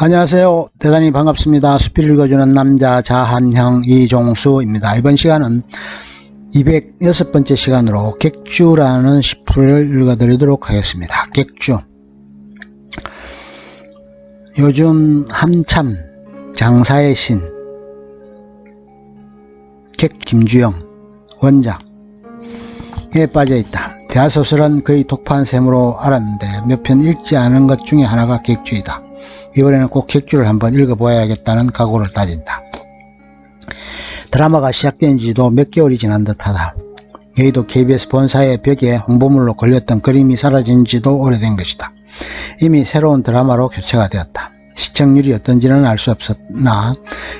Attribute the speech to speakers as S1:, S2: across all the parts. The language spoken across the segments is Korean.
S1: 안녕하세요. 대단히 반갑습니다. 수필 읽어주는 남자 자한형 이종수입니다. 이번 시간은 206번째 시간으로 객주라는 시풀을 읽어드리도록 하겠습니다. 객주. 요즘 한참 장사의 신 객 김주영 원작에 빠져있다. 대하소설은 거의 독판샘으로 알았는데 몇 편 읽지 않은 것 중에 하나가 객주이다. 이번에는 꼭 객주를 한번 읽어보아야겠다는 각오를 다진다. 드라마가 시작된 지도 몇 개월이 지난 듯하다. 여의도 KBS 본사의 벽에 홍보물로 걸렸던 그림이 사라진 지도 오래된 것이다. 이미 새로운 드라마로 교체가 되었다. 시청률이 어떤지는 알 수 없었나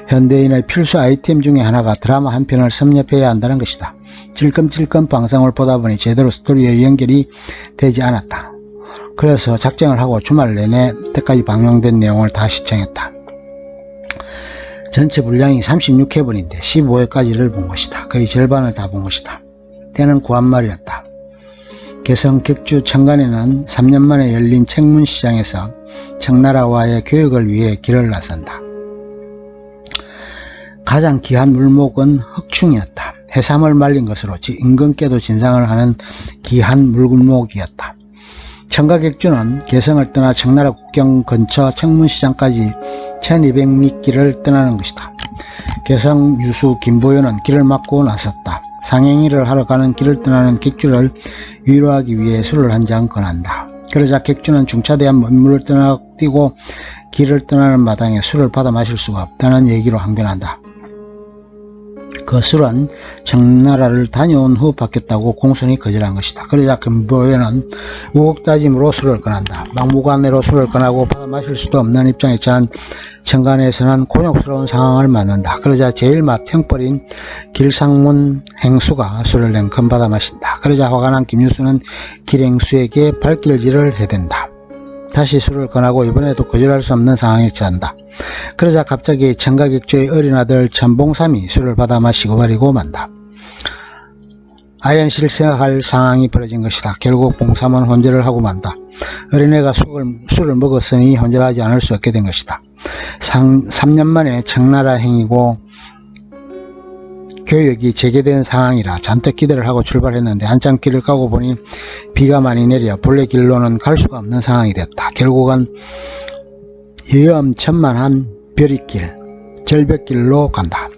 S1: 현대인의 필수 아이템 중에 하나가 드라마 한 편을 섭렵해야 한다는 것이다. 찔끔찔끔 방송을 보다 보니 제대로 스토리에 연결이 되지 않았다. 그래서 작정을 하고 주말 내내 때까지 방영된 내용을 다 시청했다. 전체 분량이 36회분인데 15회까지를 본 것이다. 거의 절반을 다 본 것이다. 때는 구한말이었다. 개성 객주 청간에는 3년 만에 열린 책문시장에서 청나라와의 교역을 위해 길을 나선다. 가장 귀한 물목은 흑충이었다. 해삼을 말린 것으로 임금께도 진상을 하는 귀한 물목이었다. 청가객주는 개성을 떠나 청나라 국경 근처 청문시장까지 1200미길을 떠나는 것이다. 개성 유수 김보현은 길을 막고 나섰다. 상행일을 하러 가는 길을 떠나는 객주를 위로하기 위해 술을 한 잔 권한다. 그러자 객주는 중차대한 먼물을 뛰고 길을 떠나는 마당에 술을 받아 마실 수가 없다는 얘기로 항변한다. 그 술은 청나라를 다녀온 후 바뀌었다고 공손히 거절한 것이다. 그러자 김보현은 우국다짐으로 술을 권한다. 막무가내로 술을 권하고 받아 마실 수도 없는 입장에 처한 청간에서는 곤욕스러운 상황을 맞는다. 그러자 제일 형벌인 길상문 행수가 술을 냉큼 받아 마신다. 그러자 화가 난 김유수는 길행수에게 발길질을 해댄다. 다시 술을 권하고 이번에도 거절할 수 없는 상황에 처한다. 그러자 갑자기 청가객주의 어린 아들 천봉삼이 술을 받아 마시고 버리고 만다. 아연실생할 상황이 벌어진 것이다. 결국 봉삼은 혼절을 하고 만다. 어린애가 술을 먹었으니 혼절하지 않을 수 없게 된 것이다. 3년 만에 청나라 행이고 교역이 재개된 상황이라 잔뜩 기대를 하고 출발했는데 한참 길을 가고 보니 비가 많이 내려 본래 길로는 갈 수가 없는 상황이 됐다. 결국은 위험천만한 벼릿길, 절벽길로 간다.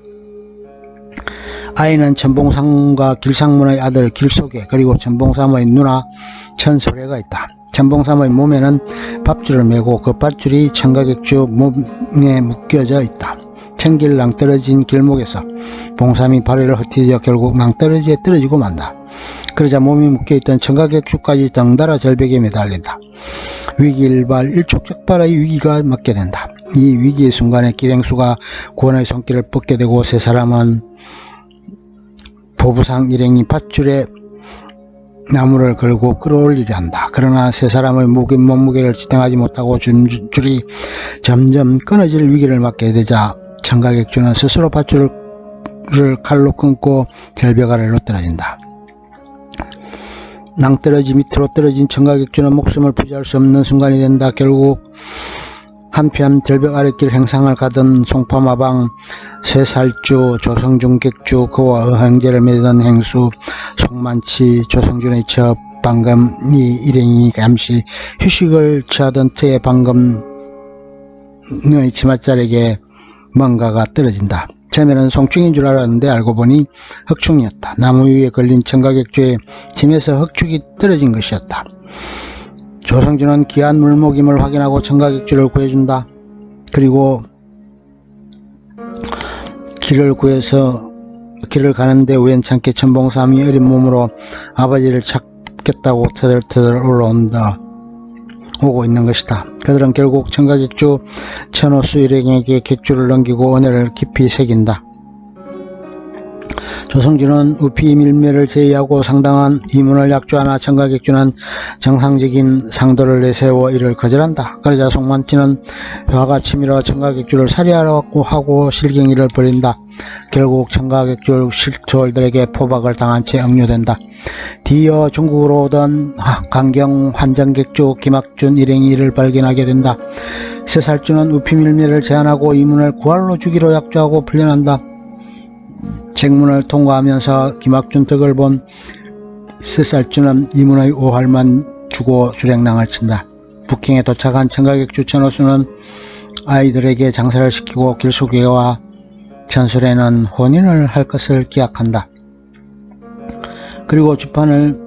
S1: 아이는 천봉삼과 길상문의 아들 길속에 그리고 천봉삼의 누나 천소래가 있다. 천봉삼의 몸에는 밧줄을 메고 그 밧줄이 청가객주 몸에 묶여져 있다. 천길 낭떠러진 길목에서 봉삼이 발을 흩어져 결국 낭떠러지에 떨어지고 만다. 그러자 몸이 묶여있던 청가객주까지 덩달아 절벽에 매달린다. 위기일발 일촉즉발의 위기가 맞게 된다. 이 위기의 순간에 길행수가 구원의 손길을 뻗게 되고 세 사람은 보부상 일행이 밧줄에 나무를 걸고 끌어올리려 한다. 그러나 세 사람의 몸무게를 지탱하지 못하고 줄이 점점 끊어질 위기를 맞게 되자 청가객주는 스스로 밧줄을 칼로 끊고 절벽 아래로 떨어진다. 낭떠러지 밑으로 떨어진 청가객주는 목숨을 부지할 수 없는 순간이 된다. 결국 한편 절벽 아랫길 행상을 가던 송파마방 세살주 조성준 객주 그와 형제를 맺은 행수 송만치 조성준의 처 방금이 일행이 잠시 휴식을 취하던 터에 방금의 치맛자락에 뭔가가 떨어진다. 처음에는 송충인 줄 알았는데 알고 보니 흑충이었다. 나무 위에 걸린 청가객주의 짐에서 흑축이 떨어진 것이었다. 조성준은 귀한 물목임을 확인하고 청가객주를 구해준다. 그리고 길을 구해서 길을 가는데 우연찮게 천봉삼이 어린 몸으로 아버지를 찾겠다고 터덜터덜 오고 있는 것이다. 그들은 결국 청가객주 천호수 일행에게 객주를 넘기고 은혜를 깊이 새긴다. 조성준은 우피밀매를 제의하고 상당한 이문을 약조하나 청가객주는 정상적인 상도를 내세워 이를 거절한다. 그러자 송만치는 화가 치밀어 청가객주를 살해하려고 하고 실갱이를 벌인다. 결국 청가객주 실투월들에게 포박을 당한 채 억류된다. 뒤이어 중국으로 오던 강경 환정객주 김학준 일행이 이를 발견하게 된다. 세살주는 우피밀매를 제안하고 이문을 구할로 주기로 약조하고 풀려난다. 책문을 통과하면서 김학준 덕을 본 세살주는 이문의 5할만 주고 주랭랑을 친다. 북경에 도착한 청가객주 천호수는 아이들에게 장사를 시키고 길수계와 전술에는 혼인을 할 것을 기약한다. 그리고 주판을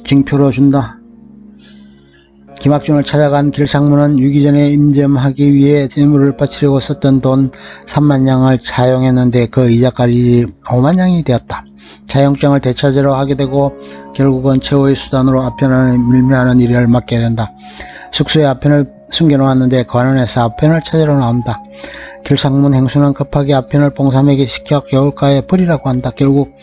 S1: 징표로 준다. 김학준을 찾아간 길상무는 유기전에 임점하기 위해 재물을 바치려고 썼던 돈 3만냥을 차용했는데 그 이자까지 5만냥이 되었다. 차용장을 되찾으러 하게 되고 결국은 최후의 수단으로 아편을 밀매하는 일을 맡게 된다. 숙소에 아편을 숨겨놓았는데 관원에서 아편을 찾으러 나온다. 길상문 행수는 급하게 아편을 봉삼에게 시켜 겨울가에 버리라고 한다. 결국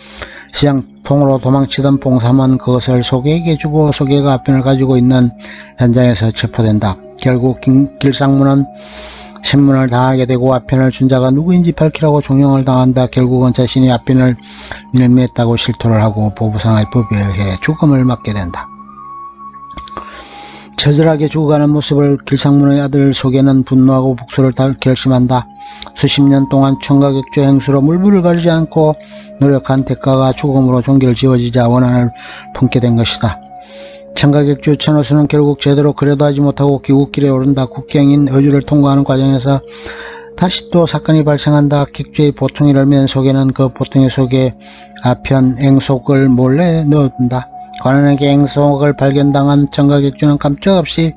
S1: 시장통으로 도망치던 봉삼은 그것을 소개에게 주고 소개가 아편을 가지고 있는 현장에서 체포된다. 결국 길상문은 신문을 당하게 되고 아편을 준 자가 누구인지 밝히라고 종용을 당한다. 결국은 자신이 아편을 밀매했다고 실토를 하고 보부상의 법에 의해 죽음을 맞게 된다. 처절하게 죽어가는 모습을 길상문의 아들 소개는 분노하고 복수를 결심한다. 수십 년 동안 청가객주 행수로 물불을 가리지 않고 노력한 대가가 죽음으로 종결 지어지자 원한을 품게 된 것이다. 청가객주 천호수는 결국 제대로 거래도 하지 못하고 귀국길에 오른다. 국경인 어주를 통과하는 과정에서 다시 또 사건이 발생한다. 객주의 보통이를 맨 소개는 그 보통의 속에 아편 앵속을 몰래 넣어둔다. 관원에게 앵속을 발견당한 청가객주는 깜짝없이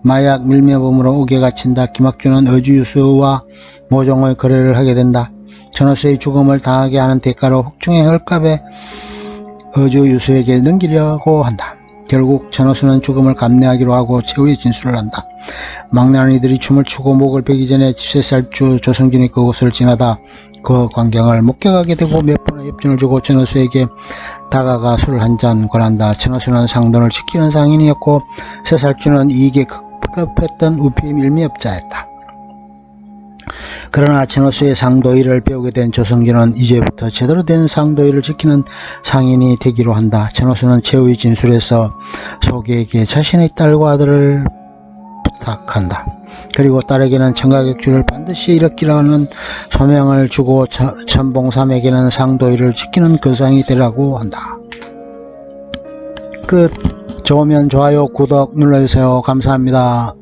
S1: 마약 밀매범으로 옥에 갇힌다. 김학준은 어주유수와 모종의 거래를 하게 된다. 천호수의 죽음을 당하게 하는 대가로 흑중의 헐값에 어주유수에게 넘기려고 한다. 결국 천호수는 죽음을 감내하기로 하고 최후의 진술을 한다. 막내 아이들이 춤을 추고 목을 베기 전에 13살주 조성준이 그곳을 지나다 그 광경을 목격하게 되고 몇 번의 협준을 주고 천호수에게 다가가 술을 한 잔 권한다. 천호수는 상돈을 지키는 상인이었고 3살주는 이익에 급급했던 우피 밀매업자였다. 그러나 천호수의 상도일을 배우게 된 조성준은 이제부터 제대로 된 상도일을 지키는 상인이 되기로 한다. 천호수는 최후의 진술에서 소개에게 자신의 딸과 아들을 부탁한다. 그리고 딸에게는 청가객주를 반드시 일으키라는 소명을 주고 천봉삼에게는 상도일을 지키는 거상이 되라고 한다. 끝. 좋으면 좋아요, 구독 눌러주세요. 감사합니다.